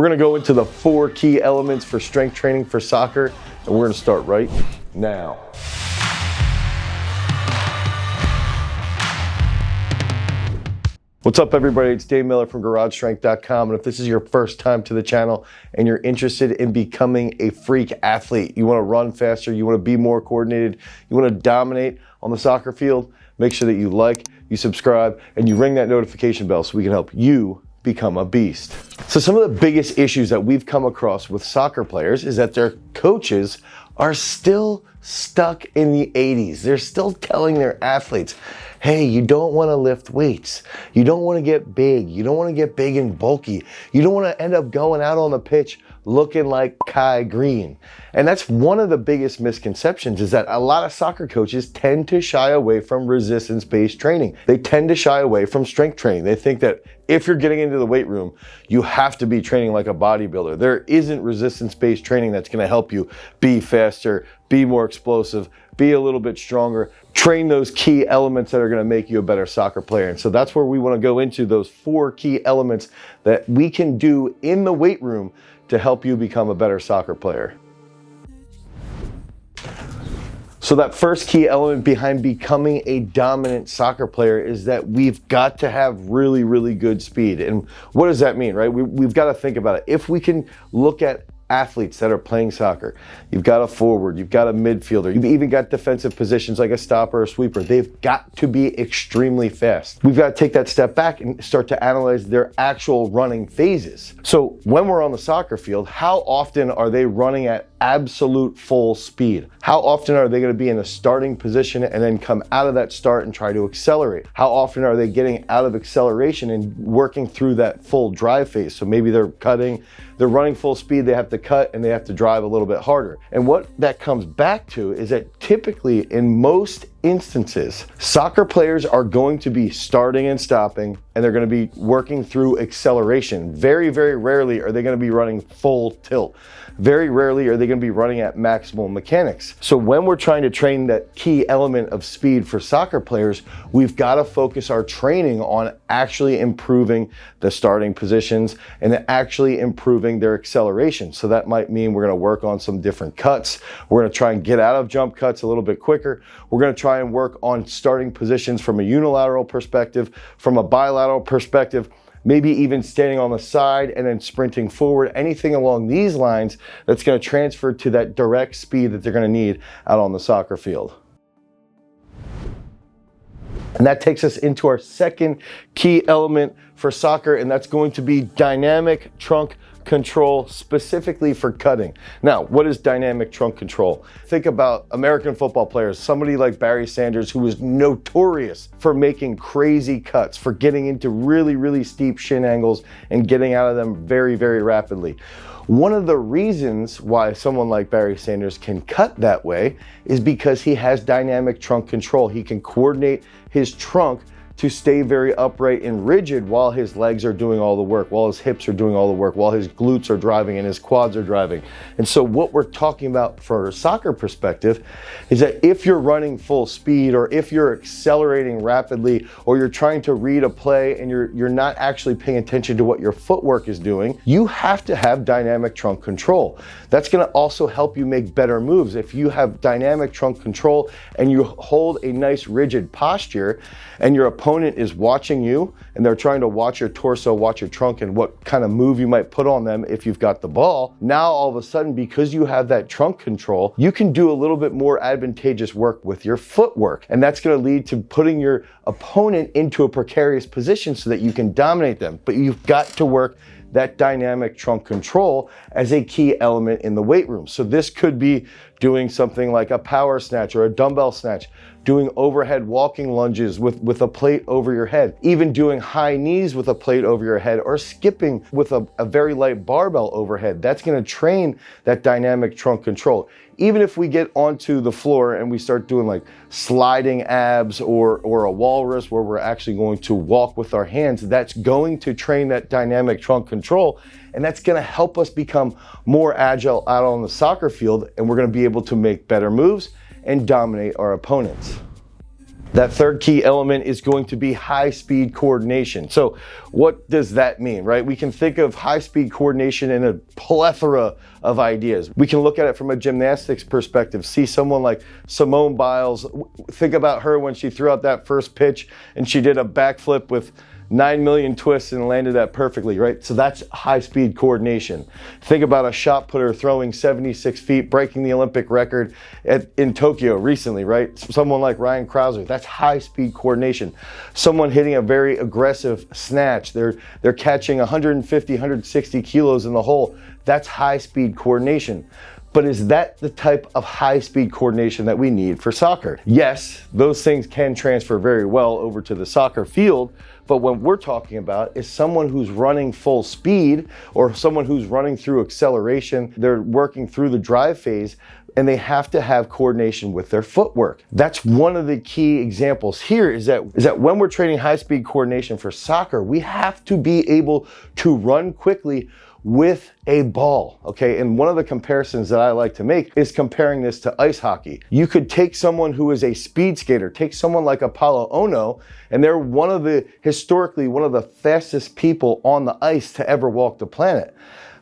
We're gonna go into the 4 key elements for strength training for soccer, and we're gonna start right now. What's up, everybody? It's Dane Miller from GarageStrength.com, and if this is your first time to the channel and you're interested in becoming a freak athlete, you wanna run faster, you wanna be more coordinated, you wanna dominate on the soccer field, make sure that you like, you subscribe, and you ring that notification bell so we can help you become a beast. So some of the biggest issues that we've come across with soccer players is that their coaches are still stuck in the 80s. They're still telling their athletes, hey, you don't want to lift weights. You don't want to get big. You don't want to get big and bulky. You don't want to end up going out on the pitch looking like Kai Green. And that's one of the biggest misconceptions, is that a lot of soccer coaches tend to shy away from resistance-based training. They tend to shy away from strength training. They think that if you're getting into the weight room, you have to be training like a bodybuilder. There isn't resistance-based training that's going to help you be faster, be more explosive, be a little bit stronger, train those key elements that are going to make you a better soccer player. And so that's where we want to go into those 4 key elements that we can do in the weight room to help you become a better soccer player. So that first key element behind becoming a dominant soccer player is that we've got to have really, really good speed. And what does that mean, right? We've got to think about it. If we can look at athletes that are playing soccer, you've got a forward, you've got a midfielder, you've even got defensive positions like a stopper or sweeper. They've got to be extremely fast. We've got to take that step back and start to analyze their actual running phases. So when we're on the soccer field, how often are they running at absolute full speed? How often are they going to be in a starting position and then come out of that start and try to accelerate? How often are they getting out of acceleration and working through that full drive phase? So maybe they're running full speed, they have to cut and they have to drive a little bit harder. And what that comes back to is that typically in most instances, soccer players are going to be starting and stopping, and they're going to be working through acceleration. Very, very rarely are they going to be running full tilt. Very rarely are they going to be running at maximal mechanics. So when we're trying to train that key element of speed for soccer players, we've got to focus our training on actually improving the starting positions and actually improving their acceleration. So that might mean we're going to work on some different cuts. We're going to try and get out of jump cuts a little bit quicker. We're going to try and work on starting positions from a unilateral perspective, from a bilateral perspective, maybe even standing on the side and then sprinting forward, anything along these lines that's going to transfer to that direct speed that they're going to need out on the soccer field. And that takes us into our second key element for soccer, and that's going to be dynamic trunk control, specifically for cutting. Now, what is dynamic trunk control? Think about American football players, somebody like Barry Sanders, who was notorious for making crazy cuts, for getting into really, really steep shin angles and getting out of them very, very rapidly. One of the reasons why someone like Barry Sanders can cut that way is because he has dynamic trunk control. He can coordinate his trunk to stay very upright and rigid while his legs are doing all the work, while his hips are doing all the work, while his glutes are driving and his quads are driving. And so what we're talking about for a soccer perspective is that if you're running full speed, or if you're accelerating rapidly, or you're trying to read a play and you're not actually paying attention to what your footwork is doing, you have to have dynamic trunk control. That's going to also help you make better moves. If you have dynamic trunk control and you hold a nice rigid posture and your opponent is watching you and they're trying to watch your torso, watch your trunk, and what kind of move you might put on them if you've got the ball, now all of a sudden, because you have that trunk control, you can do a little bit more advantageous work with your footwork. And that's going to lead to putting your opponent into a precarious position so that you can dominate them. But you've got to work that dynamic trunk control as a key element in the weight room. So this could be doing something like a power snatch or a dumbbell snatch, doing overhead walking lunges with a plate over your head, even doing high knees with a plate over your head, or skipping with a very light barbell overhead. That's going to train that dynamic trunk control. Even if we get onto the floor and we start doing like sliding abs or a walrus where we're actually going to walk with our hands, that's going to train that dynamic trunk control, and that's going to help us become more agile out on the soccer field, and we're going to be able to make better moves and dominate our opponents. That third key element is going to be high-speed coordination. So what does that mean, right? We can think of high-speed coordination in a plethora of ideas. We can look at it from a gymnastics perspective. See someone like Simone Biles. Think about her when she threw out that first pitch and she did a backflip with 9 million twists and landed that perfectly, right? So that's high-speed coordination. Think about a shot putter throwing 76 feet, breaking the Olympic record in Tokyo recently, right? Someone like Ryan Krauser, that's high-speed coordination. Someone hitting a very aggressive snatch. They're catching 150, 160 kilos in the hole. That's high-speed coordination. But is that the type of high-speed coordination that we need for soccer? Yes, those things can transfer very well over to the soccer field, but what we're talking about is someone who's running full speed or someone who's running through acceleration. They're working through the drive phase and they have to have coordination with their footwork. That's one of the key examples here is that when we're training high-speed coordination for soccer, we have to be able to run quickly with a ball, okay? And one of the comparisons that I like to make is comparing this to ice hockey. You could take someone who is a speed skater, take someone like Apollo Ono, and they're historically one of the fastest people on the ice to ever walk the planet.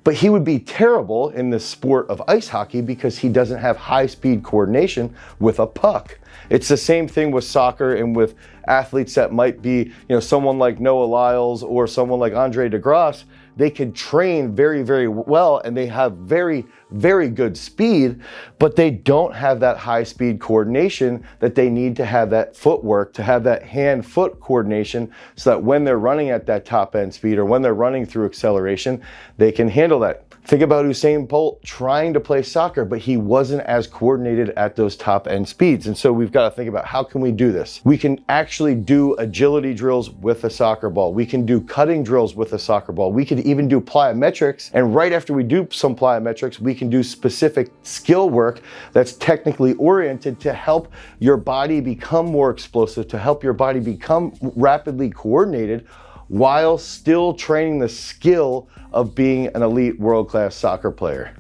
But he would be terrible in the sport of ice hockey because he doesn't have high-speed coordination with a puck. It's the same thing with soccer and with athletes that might be, someone like Noah Lyles or someone like Andre DeGrasse. They could train very, very well and they have very, very good speed, but they don't have that high-speed coordination that they need to have that footwork, to have that hand-foot coordination so that when they're running at that top-end speed or when they're running through acceleration, they can handle that. Think about Usain Bolt trying to play soccer, but he wasn't as coordinated at those top-end speeds. And so we've got to think about how can we do this? We can actually do agility drills with a soccer ball. We can do cutting drills with a soccer ball. We could even do plyometrics. And right after we do some plyometrics, we can do specific skill work that's technically oriented to help your body become more explosive, to help your body become rapidly coordinated while still training the skill of being an elite world-class soccer player.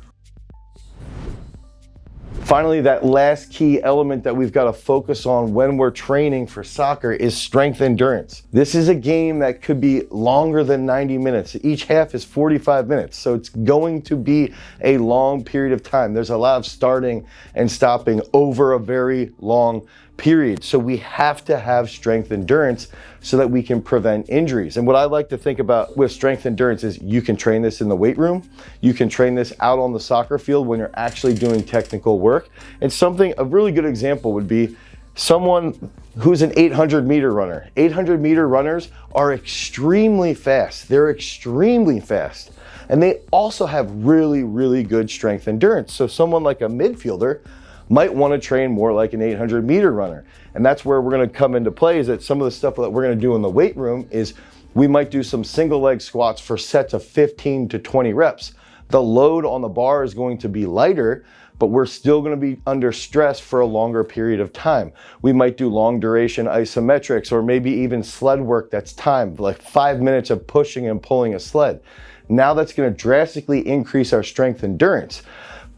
Finally, that last key element that we've got to focus on when we're training for soccer is strength endurance. This is a game that could be longer than 90 minutes. Each half is 45 minutes, so it's going to be a long period of time. There's a lot of starting and stopping over a very long period. So we have to have strength endurance so that we can prevent injuries. And what I like to think about with strength endurance is you can train this in the weight room. You can train this out on the soccer field when you're actually doing technical work. And a really good example would be someone who's an 800-meter runner. 800-meter runners are extremely fast. They're extremely fast. And they also have really, really good strength endurance. So someone like a midfielder might want to train more like an 800-meter runner. And that's where we're going to come into play is that some of the stuff that we're going to do in the weight room is we might do some single leg squats for sets of 15 to 20 reps. The load on the bar is going to be lighter, but we're still going to be under stress for a longer period of time. We might do long duration isometrics or maybe even sled work that's timed, like 5 minutes of pushing and pulling a sled. Now that's going to drastically increase our strength endurance.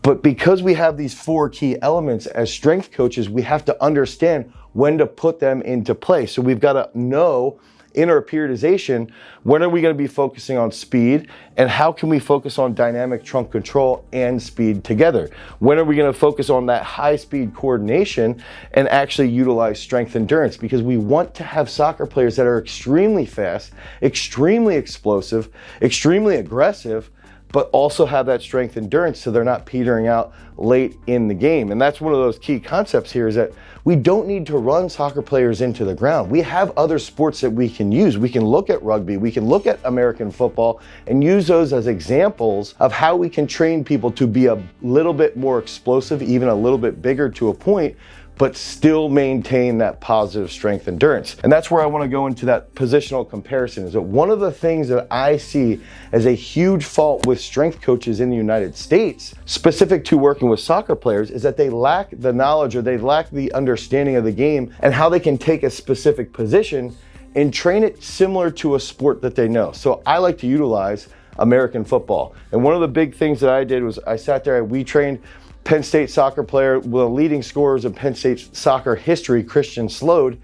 But because we have these 4 key elements as strength coaches, we have to understand when to put them into play. So we've got to know in our periodization, when are we going to be focusing on speed and how can we focus on dynamic trunk control and speed together? When are we going to focus on that high speed coordination and actually utilize strength endurance? Because we want to have soccer players that are extremely fast, extremely explosive, extremely aggressive, but also have that strength endurance so they're not petering out late in the game. And that's one of those key concepts here is that we don't need to run soccer players into the ground. We have other sports that we can use. We can look at rugby, we can look at American football and use those as examples of how we can train people to be a little bit more explosive, even a little bit bigger to a point, but still maintain that positive strength endurance. And that's where I want to go into that positional comparison is that one of the things that I see as a huge fault with strength coaches in the United States, specific to working with soccer players, is that they lack the knowledge or they lack the understanding of the game and how they can take a specific position and train it similar to a sport that they know. So I like to utilize American football. And one of the big things that I did was I sat there and we trained Penn State soccer player, one of the leading scorers of Penn State soccer history, Christian Slode,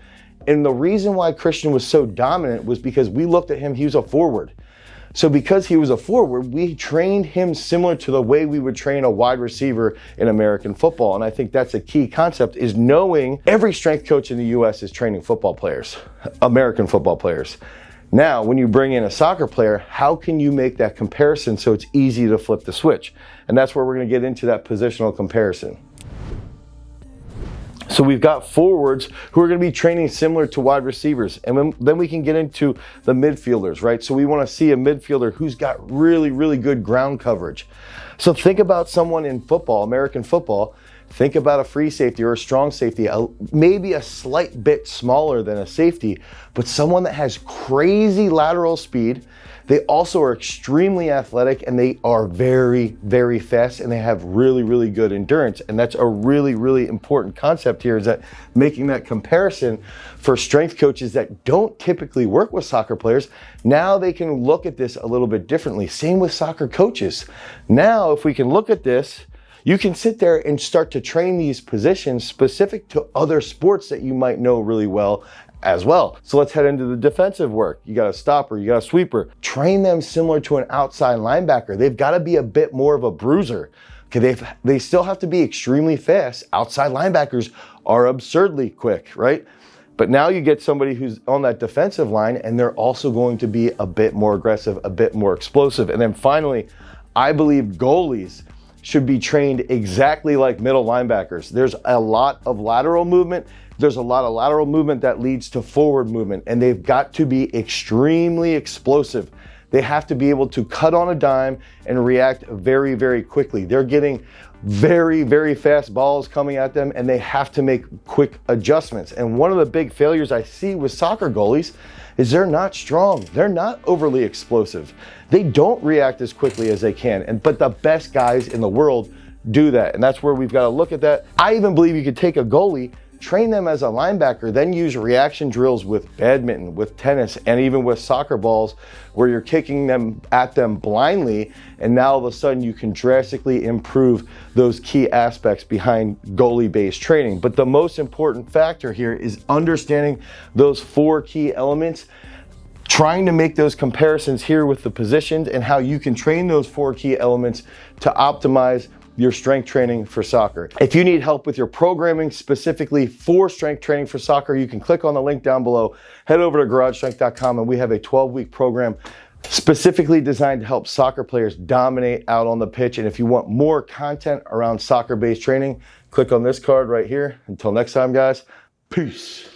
And the reason why Christian was so dominant was because we looked at him, he was a forward. So because he was a forward, we trained him similar to the way we would train a wide receiver in American football. And I think that's a key concept, is knowing every strength coach in the US is training football players, American football players. Now, when you bring in a soccer player, how can you make that comparison so it's easy to flip the switch? And that's where we're going to get into that positional comparison. So we've got forwards who are going to be training similar to wide receivers. And then we can get into the midfielders, right? So we want to see a midfielder who's got really, really good ground coverage. So think about someone in football, American football. Think about a free safety or a strong safety, maybe a slight bit smaller than a safety, but someone that has crazy lateral speed. They also are extremely athletic, and they are very, very fast, and they have really, really good endurance. And that's a really, really important concept here, is that making that comparison for strength coaches that don't typically work with soccer players, now they can look at this a little bit differently. Same with soccer coaches. Now, if we can look at this, you can sit there and start to train these positions specific to other sports that you might know really well as well. So let's head into the defensive work. You got a stopper, you got a sweeper. Train them similar to an outside linebacker. They've got to be a bit more of a bruiser. Okay, they still have to be extremely fast. Outside linebackers are absurdly quick, right? But now you get somebody who's on that defensive line, and they're also going to be a bit more aggressive, a bit more explosive. And then finally, I believe goalies should be trained exactly like middle linebackers. There's a lot of lateral movement. There's a lot of lateral movement that leads to forward movement, and they've got to be extremely explosive. They have to be able to cut on a dime and react very, very quickly. They're getting very, very fast balls coming at them, and they have to make quick adjustments. And one of the big failures I see with soccer goalies is they're not strong. They're not overly explosive. They don't react as quickly as they can. But the best guys in the world do that. And that's where we've got to look at that. I even believe you could take a goalie, train them as a linebacker, then use reaction drills with badminton, with tennis, and even with soccer balls, where you're kicking them at them blindly, and now all of a sudden you can drastically improve those key aspects behind goalie-based training. But the most important factor here is understanding those 4 key elements, trying to make those comparisons here with the positions, and how you can train those 4 key elements to optimize your strength training for soccer. If you need help with your programming specifically for strength training for soccer, you can click on the link down below, head over to garagestrength.com, and we have a 12-week program specifically designed to help soccer players dominate out on the pitch. And if you want more content around soccer-based training, click on this card right here. Until next time, guys, peace.